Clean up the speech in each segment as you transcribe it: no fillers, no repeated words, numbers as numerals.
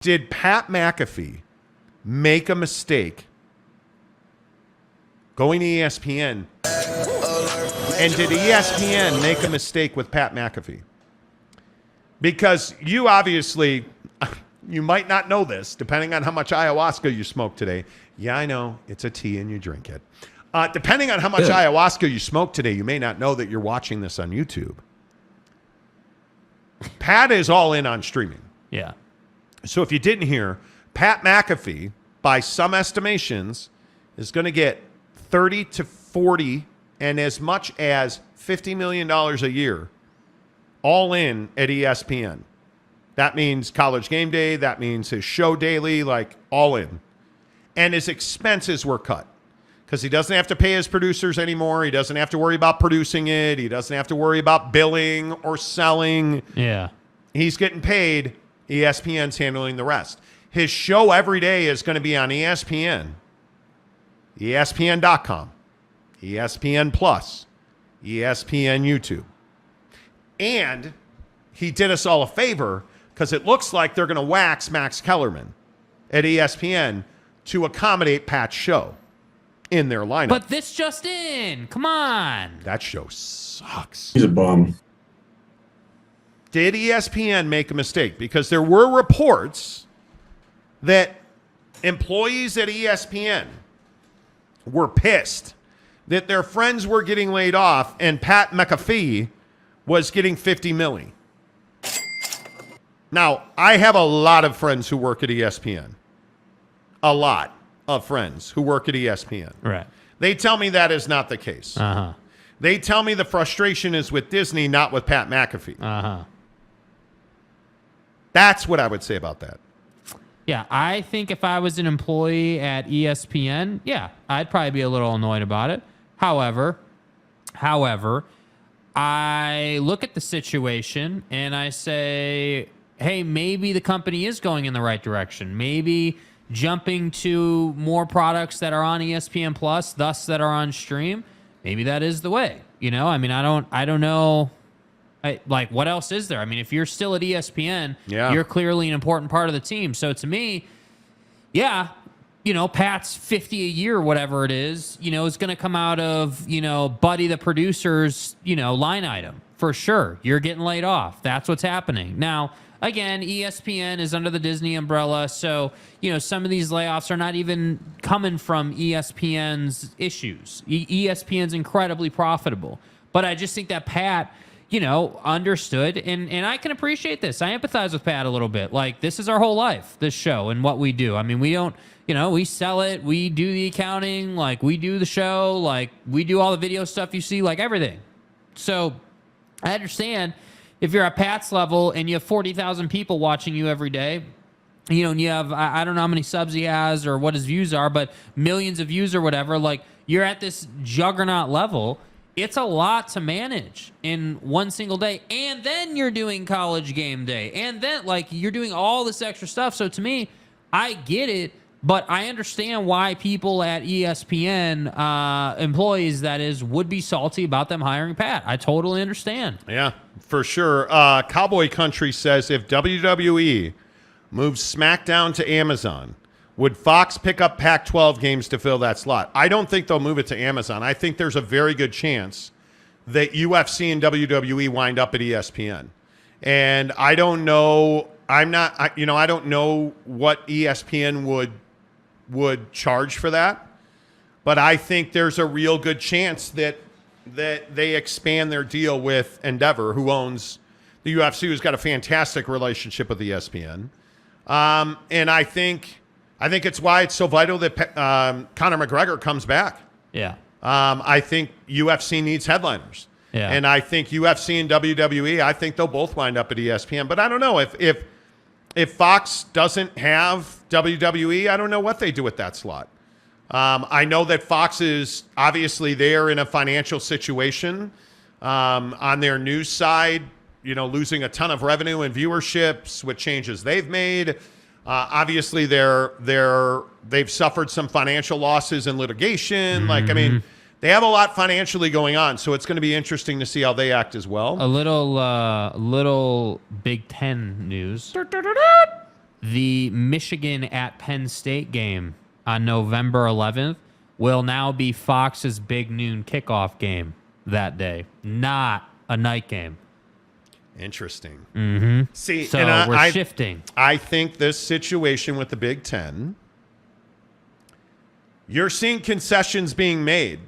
Did Pat McAfee make a mistake going to ESPN? And did ESPN make a mistake with Pat McAfee? Because you obviously, you might not know this, depending on how much ayahuasca you smoke today. Yeah, I know. It's a tea and you drink it. Depending on how much ayahuasca you smoke today, you may not know that you're watching this on YouTube. Pat is all in on streaming. Yeah. So if you didn't hear, Pat McAfee, by some estimations, is going to get 30 to 40 and as much as $50 million a year all in at ESPN. That means College Game Day. That means his show daily, like all in. And his expenses were cut because he doesn't have to pay his producers anymore. He doesn't have to worry about producing it. He doesn't have to worry about billing or selling. Yeah. He's getting paid. ESPN's handling the rest. His show every day is going to be on ESPN, ESPN.com, ESPN Plus, ESPN YouTube. And he did us all a favor because it looks like they're going to wax Max Kellerman at ESPN to accommodate Pat's show in their lineup. But this just in. Come on. That show sucks. He's a bum. Did ESPN make a mistake? Because there were reports that employees at ESPN were pissed that their friends were getting laid off and Pat McAfee was getting $50 million. Now, I have a lot of friends who work at ESPN. A lot of friends who work at ESPN. Right. They tell me that is not the case. Uh-huh. They tell me the frustration is with Disney, not with Pat McAfee. Uh-huh. That's what I would say about that. Yeah, I think if I was an employee at ESPN, yeah, I'd probably be a little annoyed about it. However, I look at the situation and I say, hey, maybe the company is going in the right direction. Maybe jumping to more products that are on ESPN Plus, thus that are on stream, maybe that is the way. You know, I mean, I don't know. Like, what else is there? I mean, if you're still at ESPN, you're clearly an important part of the team. So to me, yeah, you know, Pat's 50 a year, whatever it is going to come out of, Buddy the producer's, line item for sure. You're getting laid off. That's what's happening. Now, again, ESPN is under the Disney umbrella. So, some of these layoffs are not even coming from ESPN's issues. ESPN's incredibly profitable. But I just think that Pat, understood. And I can appreciate this. I empathize with Pat a little bit. Like, this is our whole life, this show and what we do. I mean, we don't, we sell it. We do the accounting. Like, we do the show. Like, we do all the video stuff you see, like everything. So I understand if you're at Pat's level and you have 40,000 people watching you every day, and you have, I don't know how many subs he has or what his views are, but millions of views or whatever, like, you're at this juggernaut level. It's a lot to manage in one single day. And then you're doing College Game Day. And then, like, you're doing all this extra stuff. So to me, I get it, but I understand why people at ESPN, employees, that is, would be salty about them hiring Pat. I totally understand. Yeah, for sure. Cowboy Country says, if WWE moves SmackDown to Amazon, would Fox pick up Pac-12 games to fill that slot? I don't think they'll move it to Amazon. I think there's a very good chance that UFC and WWE wind up at ESPN. And I don't know. I don't know what ESPN would charge for that. But I think there's a real good chance that they expand their deal with Endeavor, who owns the UFC, who's got a fantastic relationship with ESPN. And I think it's why it's so vital that Conor McGregor comes back. Yeah. I think UFC needs headliners. Yeah. And I think UFC and WWE, I think they'll both wind up at ESPN. But I don't know. If Fox doesn't have WWE, I don't know what they do with that slot. I know that Fox is obviously there in a financial situation on their news side, losing a ton of revenue and viewerships with changes they've made. Obviously, they've suffered some financial losses in litigation. Mm-hmm. They have a lot financially going on, so it's going to be interesting to see how they act as well. A little Big Ten news. the Michigan at Penn State game on November 11th will now be Fox's big noon kickoff game that day, not a night game. Interesting. Mm-hmm. See, so and we're shifting. I think this situation with the Big Ten, you're seeing concessions being made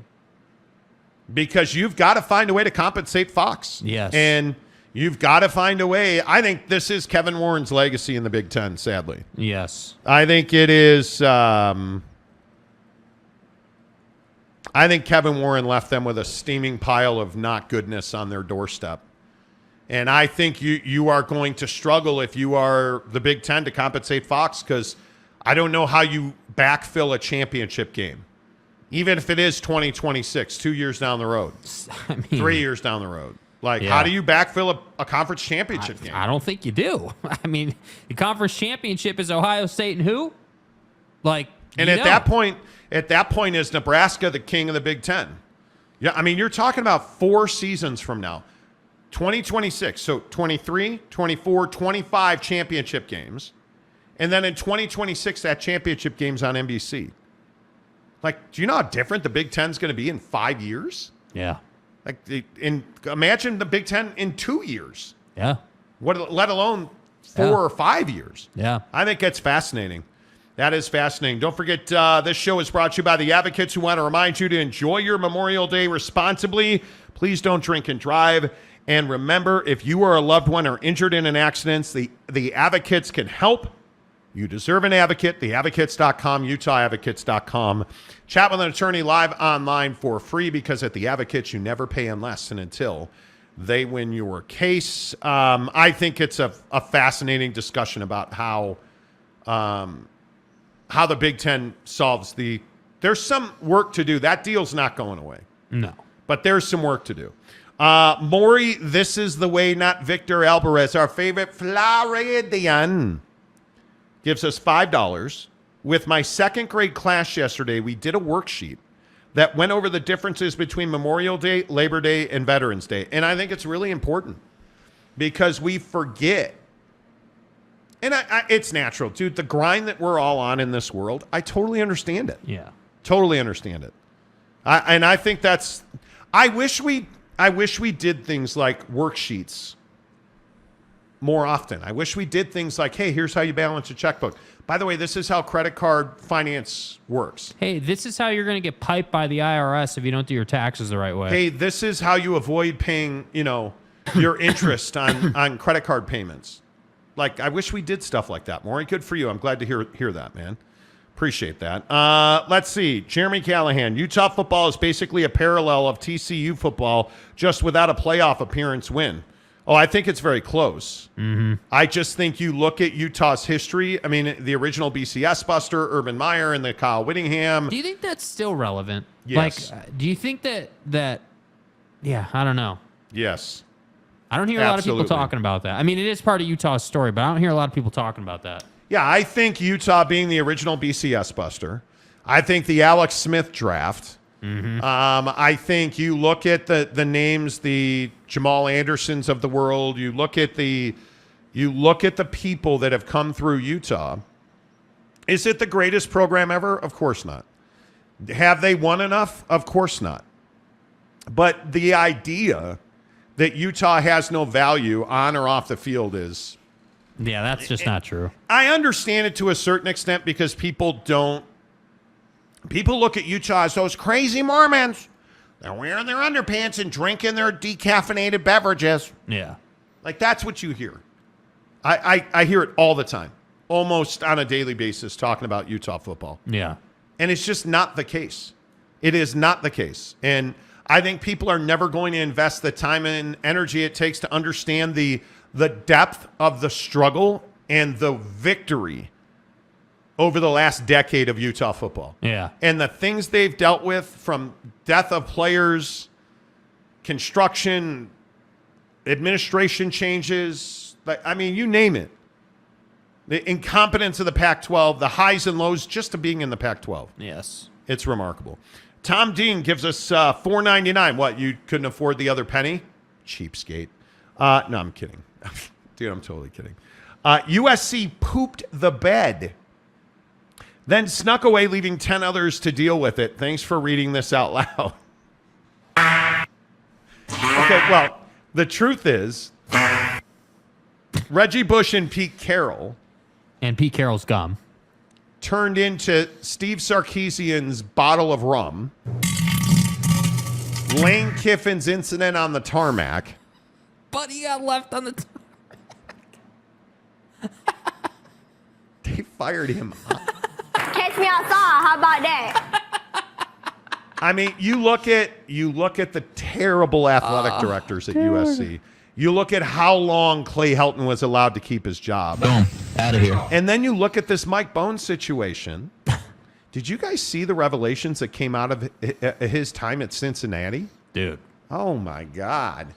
because you've got to find a way to compensate Fox. Yes. And you've got to find a way. I think this is Kevin Warren's legacy in the Big Ten, sadly. Yes. I think it is. I think Kevin Warren left them with a steaming pile of not goodness on their doorstep. And I think you are going to struggle if you are the Big Ten to compensate Fox, because I don't know how you backfill a championship game, even if it is 2026, 2 years down the road, I mean, 3 years down the road. Like, Yeah. how do you backfill a conference championship game? I don't think you do. I mean, the conference championship is Ohio State and who? Like, And you at don't. that point, is Nebraska the king of the Big Ten? Yeah, I mean, you're talking about 4 seasons from now. 2026, so 23, 24, 25 championship games. And then in 2026, that championship game's on NBC. Like, do you know how different the Big Ten's going to be in 5 years? Yeah. Like, imagine the Big Ten in 2 years. Yeah. Let alone 4 Yeah. or 5 years. Yeah. I think that's fascinating. That is fascinating. Don't forget, this show is brought to you by the Advocates, who want to remind you to enjoy your Memorial Day responsibly. Please don't drink and drive. And remember, if you or a loved one are injured in an accident, the Advocates can help. You deserve an advocate. TheAdvocates.com, UtahAdvocates.com. Chat with an attorney live online for free, because at the Advocates, you never pay unless and until they win your case. I think it's a fascinating discussion about how the Big Ten solves there's some work to do. That deal's not going away. No. But there's some work to do. Maury, this is the way, not Victor Alvarez, our favorite Floridian, gives us $5. With my second grade class yesterday, we did a worksheet that went over the differences between Memorial Day, Labor Day, and Veterans Day. And I think it's really important because we forget. And it's natural, dude. The grind that we're all on in this world, I totally understand it. Yeah. Totally understand it. I think that's. I wish we did things like worksheets more often. I wish we did things like, hey, here's how you balance a checkbook. By the way, this is how credit card finance works. Hey, this is how you're going to get piped by the IRS if you don't do your taxes the right way. Hey, this is how you avoid paying, your interest on credit card payments. Like, I wish we did stuff like that. Maury, good for you. I'm glad to hear that, man. Appreciate that. Let's see. Jeremy Callahan. Utah football is basically a parallel of TCU football, just without a playoff appearance win. Oh, I think it's very close. Mm-hmm. I just think you look at Utah's history. I mean, the original BCS buster, Urban Meyer, and the Kyle Whittingham. Do you think that's still relevant? Yes. Like, do you think that yeah, I don't know. Yes. I don't hear a lot of Absolutely. people talking about that. I mean, it is part of Utah's story, but I don't hear a lot of people talking about that. Yeah, I think Utah being the original BCS buster. I think the Alex Smith draft. Mm-hmm. I think you look at the names, the Jamal Andersons of the world. You look at the people that have come through Utah. Is it the greatest program ever? Of course not. Have they won enough? Of course not. But the idea that Utah has no value on or off the field is... Yeah, that's just not true. I understand it to a certain extent because people look at Utah as those crazy Mormons. They're wearing their underpants and drinking their decaffeinated beverages. Yeah. Like, that's what you hear. I hear it all the time, almost on a daily basis, talking about Utah football. Yeah. And it's just not the case. It is not the case. And I think people are never going to invest the time and energy it takes to understand the depth of the struggle and the victory over the last decade of Utah football. Yeah. And the things they've dealt with, from death of players, construction, administration changes, I mean, you name it. The incompetence of the Pac-12, the highs and lows just to being in the Pac-12. Yes. It's remarkable. Tom Dean gives us $4.99. What, you couldn't afford the other penny? Cheapskate. No, I'm kidding. Dude, I'm totally kidding. USC pooped the bed, then snuck away, leaving 10 others to deal with it. Thanks for reading this out loud. Okay, well, the truth is, Reggie Bush and Pete Carroll And Pete Carroll's gum. turned into Steve Sarkisian's bottle of rum, Lane Kiffin's incident on the tarmac. But he got left on the They fired him. Catch me outside. How about that? I mean, you look at the terrible athletic directors at USC. You look at how long Clay Helton was allowed to keep his job. Boom, out of here. And then you look at this Mike Bones situation. Did you guys see the revelations that came out of his time at Cincinnati? dude. Oh, my God.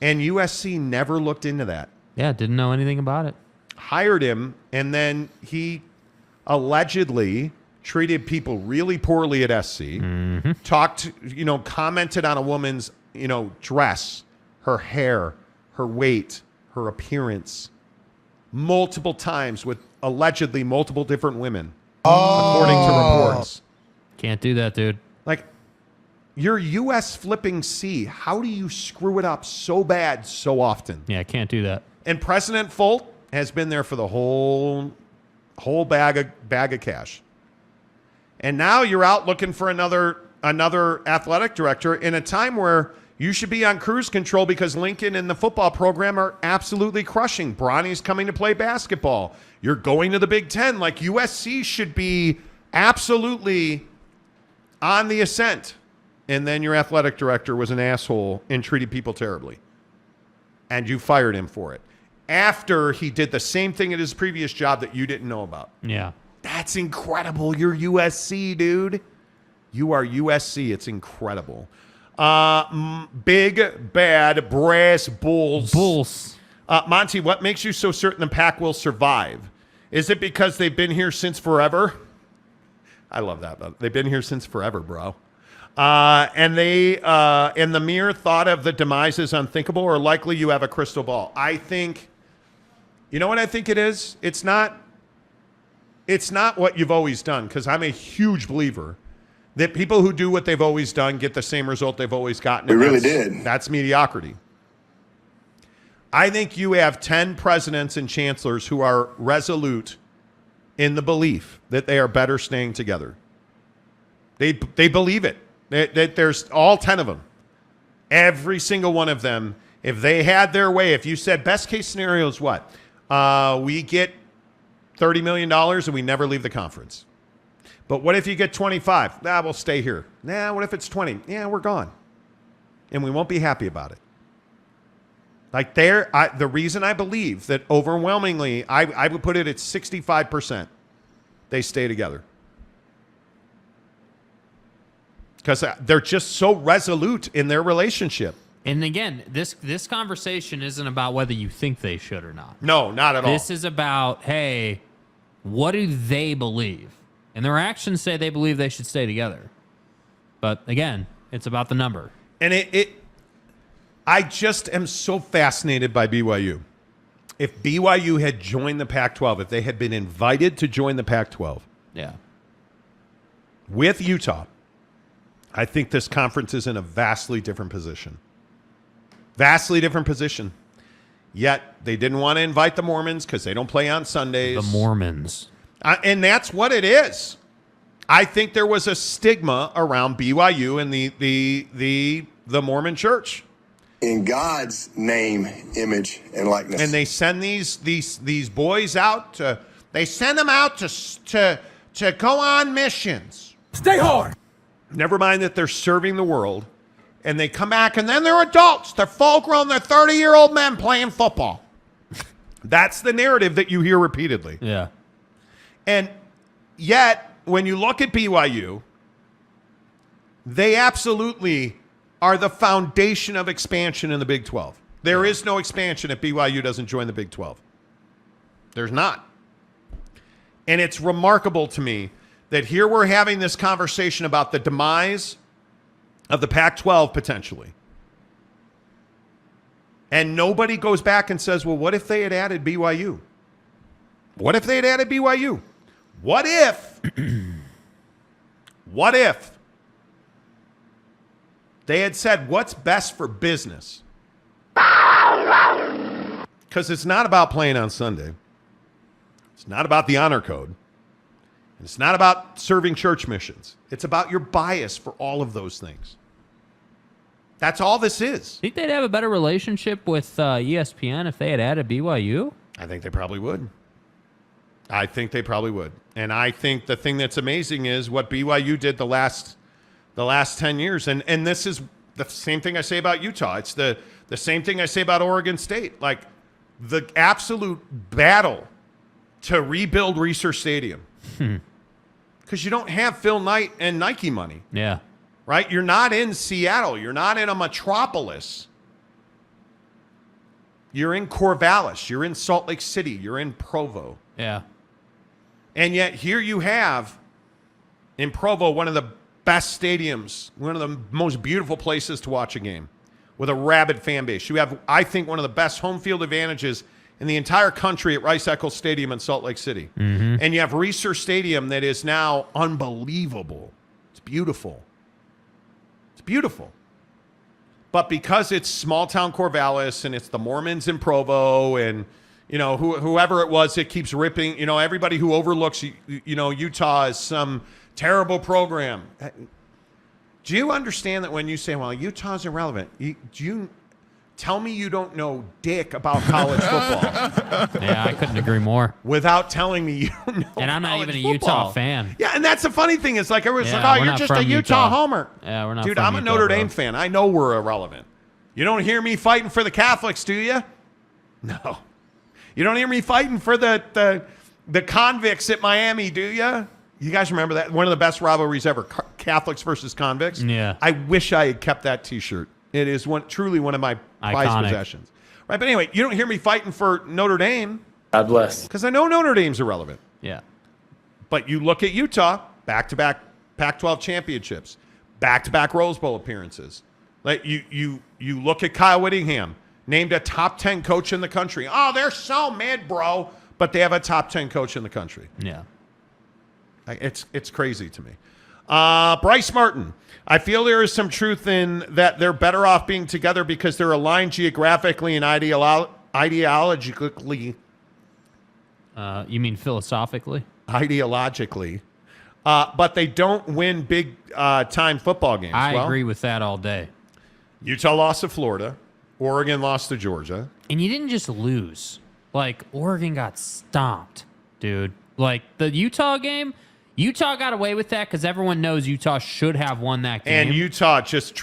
And USC never looked into that. Yeah, didn't know anything about it. Hired him, and then he allegedly treated people really poorly at SC. Talked, commented on a woman's, dress, her hair, her weight, her appearance, multiple times with allegedly multiple different women, according to reports. Can't do that, dude. Like, you're US flipping C. How do you screw it up so bad so often? Yeah, can't do that. And President Folt has been there for the whole bag of cash. And now you're out looking for another athletic director in a time where you should be on cruise control because Lincoln and the football program are absolutely crushing. Bronny's coming to play basketball. You're going to the Big Ten. Like, USC should be absolutely on the ascent. And then your athletic director was an asshole and treated people terribly. And you fired him for it. After he did the same thing at his previous job that you didn't know about. Yeah. That's incredible. You're USC, dude. You are USC. It's incredible. Big, bad, brass bulls. Bulls. Monty, what makes you so certain the Pack will survive? Is it because they've been here since forever? I love that. They've been here since forever, bro. And the mere thought of the demise is unthinkable, or likely you have a crystal ball. I think, you know what I think it is? It's not what you've always done, because I'm a huge believer that people who do what they've always done get the same result they've always gotten. We really did. That's mediocrity. I think you have 10 presidents and chancellors who are resolute in the belief that they are better staying together. They believe it. There's all 10 of them. Every single one of them, if they had their way, if you said best case scenario is what? We get $30 million and we never leave the conference. But what if you get 25? We'll stay here. What if it's 20? Yeah, we're gone. And we won't be happy about it. Like the reason I believe that overwhelmingly, I would put it at 65%, they stay together. Because they're just so resolute in their relationship. And again, this conversation isn't about whether you think they should or not. No, not at all. This is about, hey, what do they believe? And their actions say they believe they should stay together. But again, it's about the number. And I just am so fascinated by BYU. If BYU had joined the Pac-12, if they had been invited to join the Pac-12 Yeah. with Utah, I think this conference is in a vastly different position. Vastly different position. Yet they didn't want to invite the Mormons because they don't play on Sundays. The Mormons. And that's what it is. I think there was a stigma around BYU and the Mormon church. In God's name, image, and likeness. And they send these boys out to go on missions. Stay hard. Never mind that they're serving the world. And they come back and then they're adults. They're full grown. They're 30-year-old men playing football. That's the narrative that you hear repeatedly. Yeah. And yet, when you look at BYU, they absolutely are the foundation of expansion in the Big 12. There is no expansion if BYU doesn't join the Big 12. There's not. And it's remarkable to me that here we're having this conversation about the demise of the Pac-12 potentially. And nobody goes back and says, well, what if they had added BYU? What if they had added BYU? What if they had said, what's best for business? Because it's not about playing on Sunday. It's not about the honor code. And it's not about serving church missions. It's about your bias for all of those things. That's all this is. Think they'd have a better relationship with ESPN if they had added BYU? I think they probably would. And I think the thing that's amazing is what BYU did the last 10 years. And this is the same thing I say about Utah. It's the same thing I say about Oregon State. Like the absolute battle to rebuild Research Stadium. Because you don't have Phil Knight and Nike money. Yeah. Right? You're not in Seattle. You're not in a metropolis. You're in Corvallis. You're in Salt Lake City. You're in Provo. Yeah. And yet here you have in Provo one of the best stadiums, one of the most beautiful places to watch a game with a rabid fan base. You have, I think, one of the best home field advantages in the entire country at Rice-Eccles Stadium in Salt Lake City. Mm-hmm. And you have Research Stadium that is now unbelievable. It's beautiful. It's beautiful. But because it's small-town Corvallis and it's the Mormons in Provo and, you know, whoever it was that keeps ripping, you know, everybody who overlooks, you know, Utah as some terrible program. Do you understand that when you say, well, Utah's irrelevant, do you tell me you don't know dick about college football? Yeah, I couldn't agree more. Without telling me you don't know. And I'm not even a football. Utah fan. Yeah, and that's the funny thing. It's like everyone's Yeah, like, oh, we're you're not just a from Utah Utah. homer. Yeah, we're not Dude, from I'm a Utah, Notre bro. Dame fan. I know we're irrelevant. You don't hear me fighting for the Catholics, do you? No. You don't hear me fighting for the convicts at Miami, do you? You guys remember that? One of the best rivalries ever, Catholics versus convicts. Yeah. I wish I had kept that T-shirt. It is truly one of my prized Iconic. possessions. Right, but anyway, you don't hear me fighting for Notre Dame. God bless. Because I know Notre Dame's irrelevant. Yeah. But you look at Utah, back-to-back Pac-12 championships, back-to-back Rose Bowl appearances. Like you look at Kyle Whittingham, named a top 10 coach in the country. Oh, they're so mid, bro. But they have a top 10 coach in the country. Yeah. It's crazy to me. Bryce Martin. I feel there is some truth in that they're better off being together because they're aligned geographically and ideologically. You mean philosophically? Ideologically. But they don't win big time football games. I agree with that all day. Utah lost to Florida. Oregon lost to Georgia. And you didn't just lose. Like, Oregon got stomped, dude. Like, the Utah game, Utah got away with that because everyone knows Utah should have won that game. And Utah just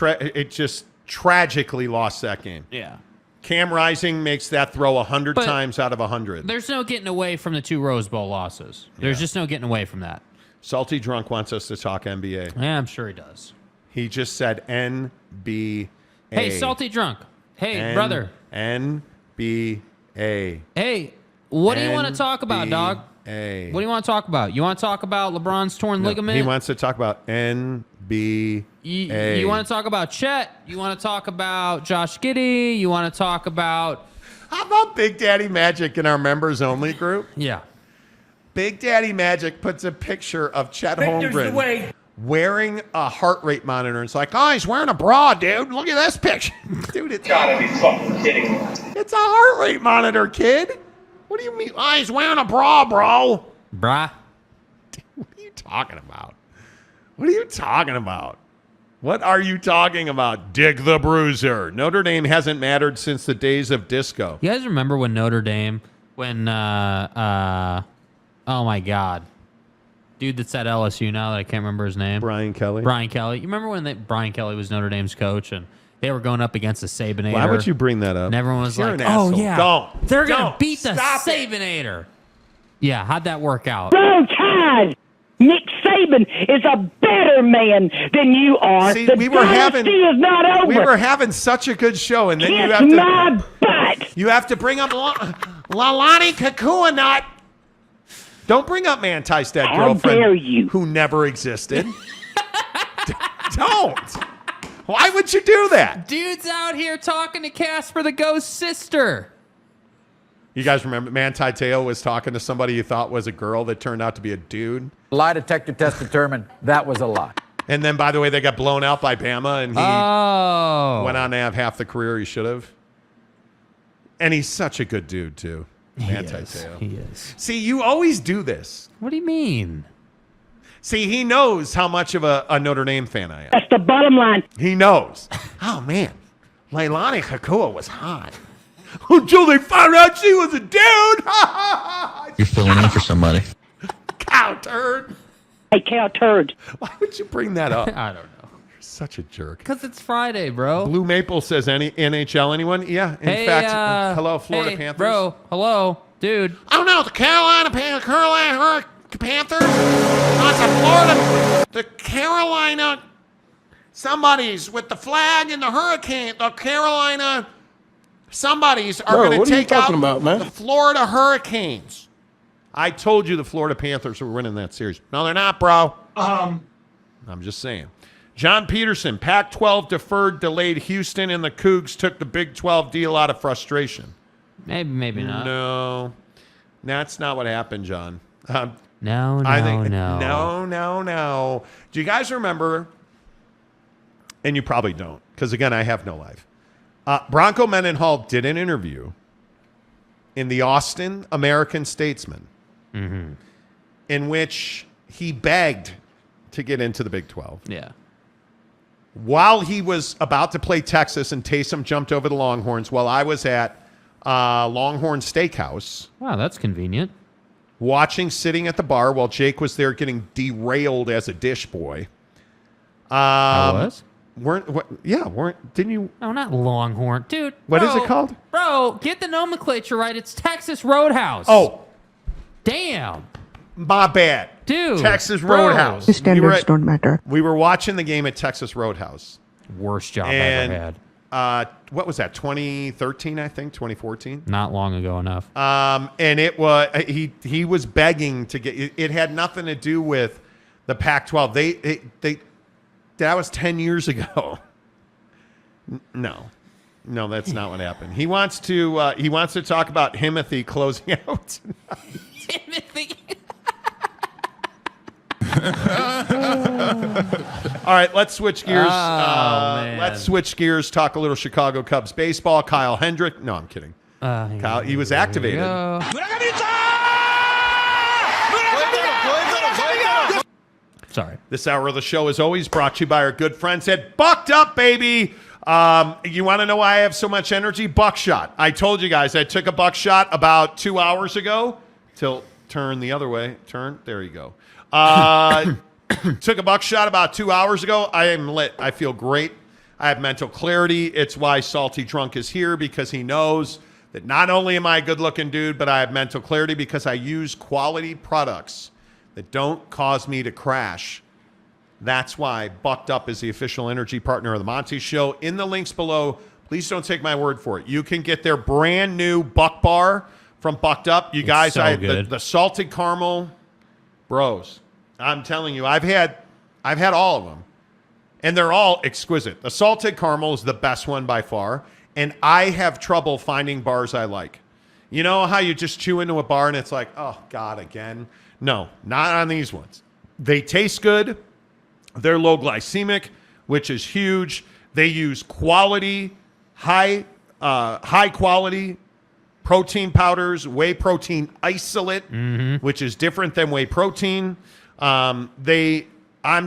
tragically lost that game. Yeah. Cam Rising makes that throw 100 But times out of 100. There's no getting away from the 2 Rose Bowl losses. There's just no getting away from that. Salty Drunk wants us to talk NBA. Yeah, I'm sure he does. He just said NBA. Hey, Salty Drunk. Hey, brother. NBA. Hey, what do you want to talk about, dog? What do you want to talk about? You want to talk about LeBron's torn ligament? He wants to talk about NBA. You want to talk about Chet? You want to talk about Josh Giddey? You want to talk about... How about Big Daddy Magic in our members only group? Yeah. Big Daddy Magic puts a picture of Chet Holmgren wearing a heart rate monitor. It's like, oh, he's wearing a bra, dude. Look at this picture. Dude, it's Gotta be fucking kidding me. It's a heart rate monitor, kid. What do you mean? Oh, he's wearing a bra, bro. Bruh. What are you talking about? What are you talking about? What are you talking about, Dick the Bruiser? Notre Dame hasn't mattered since the days of disco. You guys remember when Notre Dame, oh my God. Dude that's at LSU now that I can't remember his name. Brian Kelly. Brian Kelly. You remember when Brian Kelly was Notre Dame's coach and they were going up against the Sabinator? Why would you bring that up? And everyone was You're like, an oh, asshole. yeah. Don't. They're going to Don't. beat the Stop it. Sabinator. Yeah, how'd that work out? Roll Tide. Nick Saban is a better man than you are. See, the we were having- dynasty is not over. We were having such a good show, and then Kiss my butt. you have to bring up Lalani Kakuanut. Don't bring up Manti's dead How girlfriend dare you. who never existed. Don't. Why would you do that? Dude's out here talking to Casper the Ghost sister. You guys remember Manti Te'o was talking to somebody he thought was a girl that turned out to be a dude? Lie detector test determined that was a lie. And then, by the way, they got blown out by Bama, and he went on to have half the career he should have. And he's such a good dude, too. Manti Te'o. He is. See, you always do this. What do you mean? See, he knows how much of a Notre Dame fan I am. That's the bottom line. He knows. Oh, man. Leilani Kakua was hot. Until they found out she was a dude. You're filling in for somebody. Cow turd. Hey, cow turd. Why would you bring that up? I don't know. You're such a jerk. Because it's Friday, bro. Blue Maple says any NHL, anyone? Yeah. In fact, hello, Florida Panthers. Bro, hello, dude. Oh, no, the Carolina Panthers. No, it's a Florida. The Carolina. Somebody's with the flag and the hurricane. The Carolina. Somebody's are going to take out the Florida Hurricanes. I told you the Florida Panthers were winning that series. No, they're not, bro. I'm just saying. John Peterson, Pac-12 deferred, delayed Houston, and the Cougs took the Big 12 deal out of frustration. Maybe not. No, that's not what happened, John. No. No. Do you guys remember? And you probably don't, because, again, I have no life. Bronco Mendenhall did an interview in the Austin American-Statesman in which he begged to get into the Big 12. Yeah. While he was about to play Texas and Taysom jumped over the Longhorns, while I was at Longhorn Steakhouse. Wow, that's convenient. Sitting at the bar while Jake was there getting derailed as a dish boy. I was? Didn't you? No, not Longhorn. Dude. What is it called? Bro, get the nomenclature right. It's Texas Roadhouse. Oh. Damn. My bad. Dude. Texas Roadhouse. The standards don't matter. We were watching the game at Texas Roadhouse. Worst job I ever had. What was that? 2013, I think, 2014. Not long ago enough. And it was he was begging to get. It had nothing to do with the Pac-12. They that was 10 years ago. No, that's not what happened. He wants to talk about Himothy closing out. Timothy. All right, let's switch gears. Man. Let's switch gears. Talk a little Chicago Cubs baseball. Kyle Hendrick. No, I'm kidding. Kyle, he was activated. Sorry. This hour of the show is always brought to you by our good friends at Bucked Up, baby. You want to know why I have so much energy? Buckshot. I told you guys I took a buckshot about 2 hours ago. Turn the other way. Turn. There you go. Took a buckshot about 2 hours ago. I am lit. I feel great. I have mental clarity. It's why Salty Drunk is here, because he knows that not only am I a good-looking dude, but I have mental clarity because I use quality products that don't cause me to crash. That's why Bucked Up is the official energy partner of the Monty Show. In the links below, please don't take my word for it. You can get their brand new Buck Bar from Bucked Up. You guys, so good. The salted caramel, bros. I'm telling you, I've had all of them, and they're all exquisite. The salted caramel is the best one by far, and I have trouble finding bars I like. You know how you just chew into a bar and it's like, oh, God, again? No, not on these ones. They taste good. They're low glycemic, which is huge. They use quality, high quality protein powders, whey protein isolate, which is different than whey protein. I'm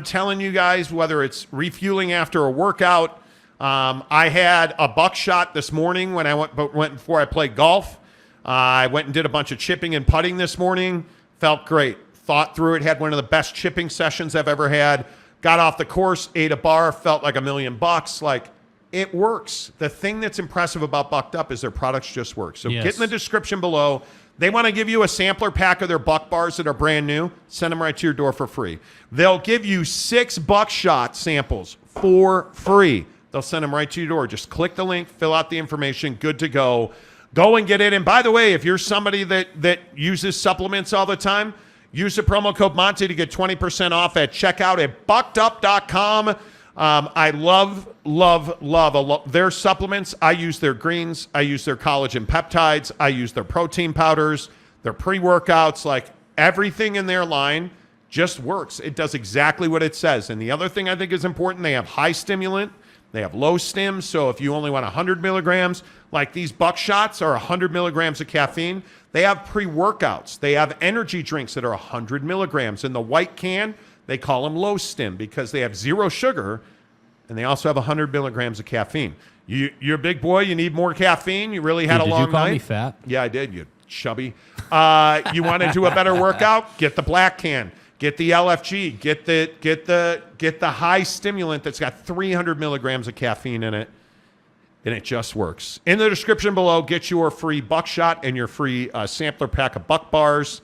telling you guys, whether it's refueling after a workout, I had a buckshot this morning when I went before I played golf. I went and did a bunch of chipping and putting this morning. Felt great. Thought through it. Had one of the best chipping sessions I've ever had. Got off the course, ate a bar, felt like $1 million. Like, it works. The thing that's impressive about Bucked Up is their products just work. So get in the description below. They want to give you a sampler pack of their Buck Bars that are brand new. Send them right to your door for free. They'll give you 6 Buckshot samples for free. They'll send them right to your door. Just click the link, fill out the information, good to go. Go and get it. And by the way, if you're somebody that uses supplements all the time, use the promo code Monty to get 20% off at checkout at buckedup.com. I love their supplements. I use their greens. I use their collagen peptides. I use their protein powders, their pre-workouts. Like everything in their line just works. It does exactly what it says. And the other thing I think is important, they have high stimulant. They have low stim. So if you only want 100 milligrams, like these buckshots are 100 milligrams of caffeine. They have pre-workouts. They have energy drinks that are 100 milligrams. In the white can, they call them low stim because they have zero sugar, and they also have 100 milligrams of caffeine. You're a big boy. You need more caffeine. You really had a long night. Did you call me fat? Yeah, I did, you chubby. You want to do a better workout? Get the black can. Get the LFG. Get the high stimulant that's got 300 milligrams of caffeine in it, and it just works. In the description below, get your free buckshot and your free sampler pack of Buck bars.